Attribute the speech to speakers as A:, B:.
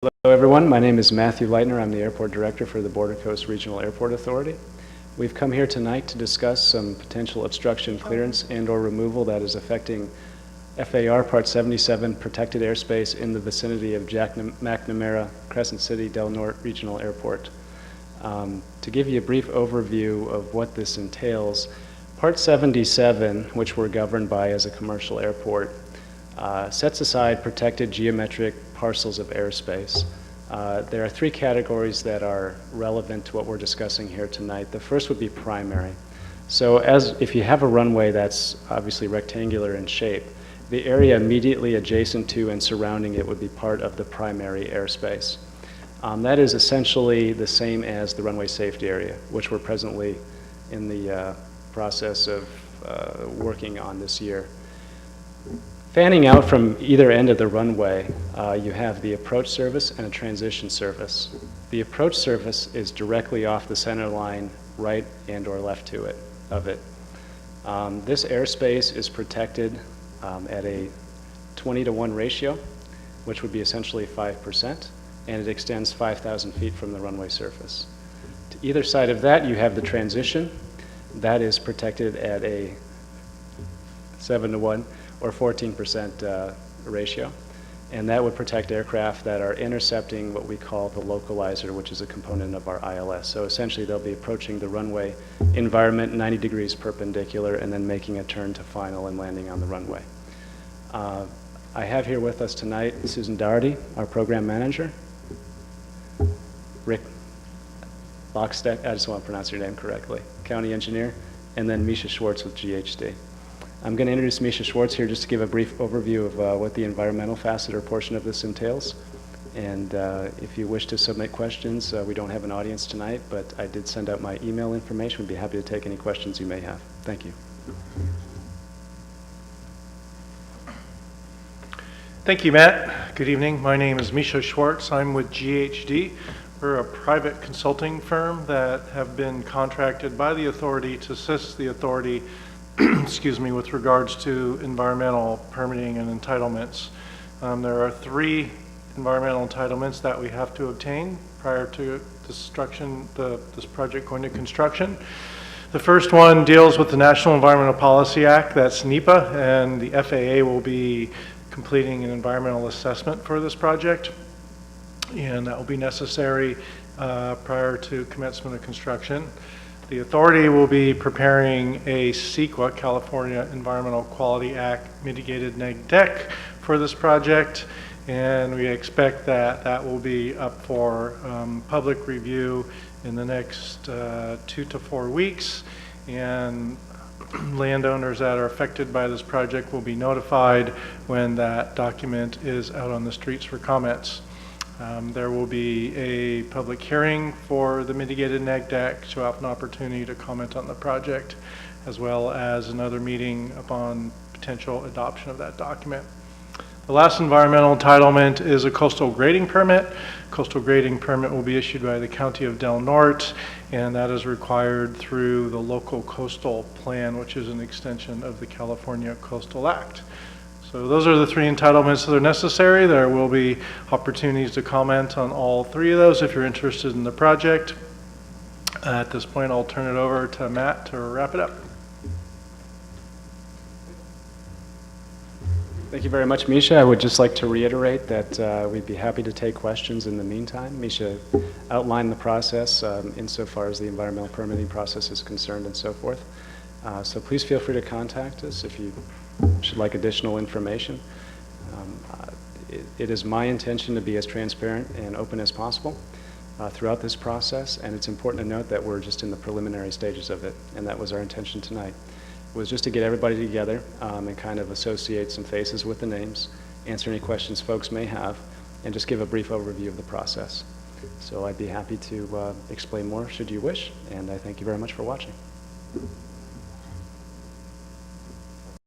A: Hello everyone, my name is Matthew Leitner. I'm the Airport Director for the Border Coast Regional Airport Authority. We've come here tonight to discuss some potential obstruction clearance and/or removal that is affecting FAR Part 77 protected airspace in the vicinity of McNamara, Crescent City, Del Norte Regional Airport. To give you a brief overview of what this entails, Part 77, which we're governed by as a commercial airport, sets aside protected geometric parcels of airspace. There are three categories that are relevant to what we're discussing here tonight. The first would be primary. So if you have a runway that's obviously rectangular in shape, the area immediately adjacent to and surrounding it would be part of the primary airspace. That is essentially the same as the runway safety area, which we're presently in the process of working on this year. Fanning out from either end of the runway, you have the approach service and a transition service. The approach service is directly off the center line, right and or left of it. This airspace is protected at a 20-to-1 ratio, which would be essentially 5%, and it extends 5,000 feet from the runway surface. To either side of that, you have the transition. That is protected at a 7-to-1 or 14% ratio, and that would protect aircraft that are intercepting what we call the localizer, which is a component of our ILS. So essentially they'll be approaching the runway environment 90 degrees perpendicular and then making a turn to final and landing on the runway. I have here with us tonight Susan Doherty, our program manager, Rick Locksteck, I just want to pronounce your name correctly, county engineer, and then Misha Schwartz with GHD. I'm going to introduce Misha Schwartz here just to give a brief overview of what the environmental facet or portion of this entails. And if you wish to submit questions, we don't have an audience tonight, but I did send out my email information. We'd be happy to take any questions you may have. Thank you.
B: Thank you, Matt. Good evening. My name is Misha Schwartz. I'm with GHD. We're a private consulting firm that have been contracted by the authority to assist the authority excuse me, with regards to environmental permitting and entitlements. There are 3 environmental entitlements that we have to obtain prior to this project going to construction. The first one deals with the National Environmental Policy Act, that's NEPA, and the FAA will be completing an environmental assessment for this project, and that will be necessary prior to commencement of construction. The authority will be preparing a CEQA, California Environmental Quality Act, mitigated neg deck for this project, and we expect that that will be up for public review in the next 2 to 4 weeks, and landowners that are affected by this project will be notified when that document is out on the streets for comments. There will be a public hearing for the mitigated neg deck to have an opportunity to comment on the project, as well as another meeting upon potential adoption of that document. The last environmental entitlement is a coastal grading permit. Coastal grading permit will be issued by the County of Del Norte, and that is required through the local coastal plan, which is an extension of the California Coastal Act. So those are the 3 entitlements that are necessary. There will be opportunities to comment on all 3 of those if you're interested in the project. At this point, I'll turn it over to Matt to wrap it up.
A: Thank you very much, Misha. I would just like to reiterate that we'd be happy to take questions in the meantime. Misha outlined the process insofar as the environmental permitting process is concerned and so forth. So please feel free to contact us if you should like additional information. It is my intention to be as transparent and open as possible throughout this process, and it's important to note that we're just in the preliminary stages of it, and that was our intention tonight. It was just to get everybody together and kind of associate some faces with the names, answer any questions folks may have, and just give a brief overview of the process. So I'd be happy to explain more should you wish, and I thank you very much for watching.